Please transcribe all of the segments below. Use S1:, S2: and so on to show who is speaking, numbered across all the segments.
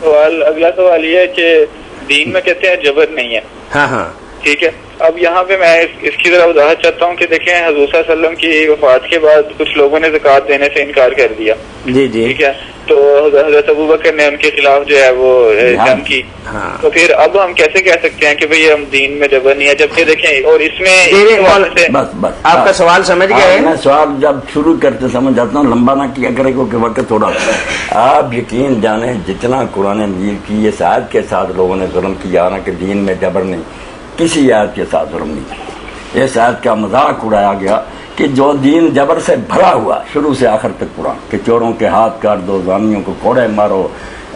S1: اگلا سوال یہ ہے کہ دین میں کہتے ہیں جبر نہیں ہے.
S2: ہاں ہاں
S1: ٹھیک ہے. اب یہاں پہ میں اس کی ذرا وضاحت چاہتا ہوں کہ دیکھیں حضور صلی اللہ علیہ وسلم کی وفات کے بعد کچھ لوگوں نے زکوٰۃ دینے سے انکار کر دیا.
S2: جی جی
S1: ٹھیک ہے. تو حضرت ابوبکر نے ان کے خلاف جو ہے وہ جنگ کی. تو پھر اب ہم کیسے کہہ سکتے ہیں کہ بھئی ہم دین میں جبر نہیں ہے، جبکہ دیکھیں اور اس میں
S3: بس
S2: آپ کا سوال سمجھ گئے.
S3: میں سوال جب شروع کرتے سمجھ جاتا ہوں، لمبا نہ کیا کرے کہ وقت تھوڑا. آپ یقین جانیں جتنا قرآن مجید کی اس آیت کے ساتھ لوگوں نے ظلم کیا نا کہ دین میں جبر نہیں، کسی آیت کے ساتھ ظلم نہیں کیا. اس آیت کا مذاق اڑایا گیا کہ جو دین جبر سے بھرا ہوا شروع سے آخر تک قرآن کہ چوروں کے ہاتھ کاٹ دو، زانیوں کو کوڑے مارو،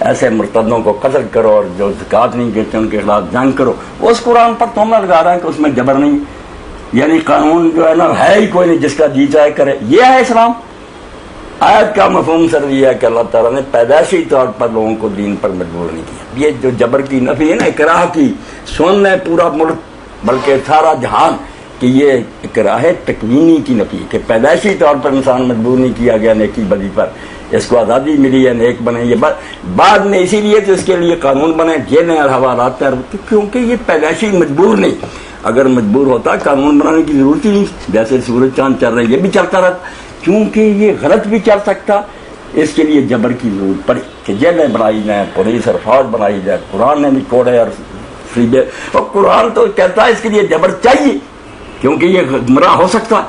S3: ایسے مرتدوں کو قتل کرو، اور جو زکوٰۃ نہیں دیتے ان کے خلاف جنگ کرو، اس قرآن پر تو ہم لگا رہے ہیں کہ اس میں جبر نہیں، یعنی قانون جو ہے نا ہے ہی کوئی نہیں، جس کا جی چاہے کرے. یہ ہے اسلام. آیت کا مفہوم سر یہ ہے کہ اللہ تعالیٰ نے پیدائشی طور پر لوگوں کو دین پر مجبور نہیں کیا. یہ جو جبر کی نفی ہے نا، اکراہ کی، سن ہے پورا ملک بلکہ سارا جہان کہ یہ اکراہ تکوینی کی نفی کہ پیدائشی طور پر انسان مجبور نہیں کیا گیا نیکی بدی پر، اس کو آزادی ملی ہے نیک بنے. یہ بعد میں اسی لیے تو اس کے لیے قانون بنے، جیلیں اور حوالات پر، کیونکہ یہ پیدائشی مجبور نہیں. اگر مجبور ہوتا قانون بنانے کی ضرورت ہی نہیں. جیسے سورج چاند چل رہے یہ بھی چلتا رہتا، کیونکہ یہ غلط بھی چل سکتا. اس کے لیے جبر کی ضرورت پڑی کہ جیلیں بنائی جائیں، پولیس اور فوج بنائی جائے. قرآن نے بھی کوڑے اور فریبے، اور قرآن تو کہتا ہے اس کے لیے جبر چاہیے کیونکہ یہ گمراہ ہو سکتا.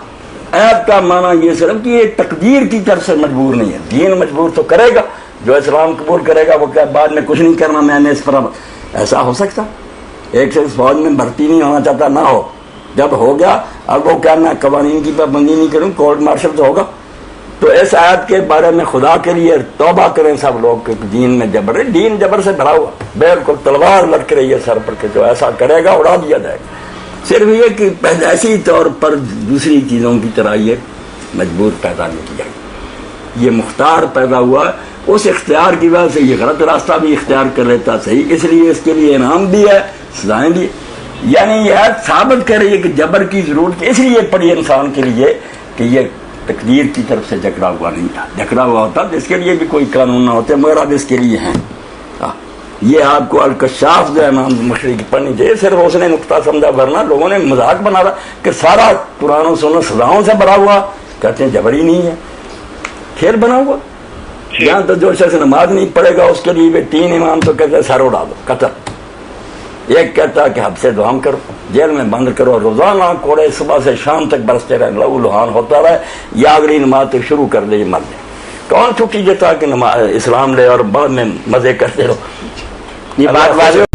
S3: ایپ کا معنی یہ صرف کہ یہ تقدیر کی طرف سے مجبور نہیں ہے. دین مجبور تو کرے گا، جو اسلام قبول کرے گا وہ کہ بعد میں کچھ نہیں کرنا میں نے اس پر. ایسا ہو سکتا ایک سے فوج میں بھرتی نہیں ہونا چاہتا نہ ہو، جب ہو گیا اب وہ کیا میں قوانین کی پابندی نہیں کروں، کورٹ مارشل تو ہوگا. تو اس آیت کے بارے میں خدا کے لیے توبہ کریں سب لوگ کہ دین میں جبر ہے. دین جبر سے بھرا ہوا، بالکل تلوار لٹک رہی ہے سر پر کہ جو ایسا کرے گا اڑا دیا جائے گا. صرف یہ کہ پیدائشی طور پر دوسری چیزوں کی طرح یہ مجبور پیدا نہیں کیا. یہ مختار پیدا ہوا، اس اختیار کی وجہ سے یہ غلط راستہ بھی اختیار کر لیتا صحیح، اس لیے اس کے لیے انعام بھی ہے، سزائیں بھی. یعنی یہ ثابت کر رہی ہے کہ جبر کی ضرورت اس لیے پڑی انسان کے لیے کہ یہ تقدیر کی طرف سے جکڑا ہوا نہیں تھا. جکڑا ہوا ہوتا تو اس کے لیے بھی کوئی قانون نہ ہوتے، مگر اب اس کے لیے ہیں. یہ آپ کو الکشاف جو ہے امام مشری کی پڑھنی چاہیے. صرف اس نے نقطہ سمجھا، ورنہ لوگوں نے مذاق بنا رہا کہ سارا قرآن و سنت سزاؤں سے بھرا ہوا. کہتے ہیں جبر ہی نہیں ہے، کھیل بنا ہوا. یہاں تو جو شخص نماز نہیں پڑھے گا اس کے لیے بھی 3 امام تو کہتے ہیں سر اڑا دو، قتل. ایک کہتا ہے کہ حد سے دعام کرو، جیل میں بند کرو، روزانہ کوڑے صبح سے شام تک برستے رہے، لہو لہان ہوتا رہے، یا اگلی نماز تو شروع کر دے مر جائے. کون چھٹی دیتا کہ اسلام لے اور بعد میں مزے کرتے رہو. یہ بات واضح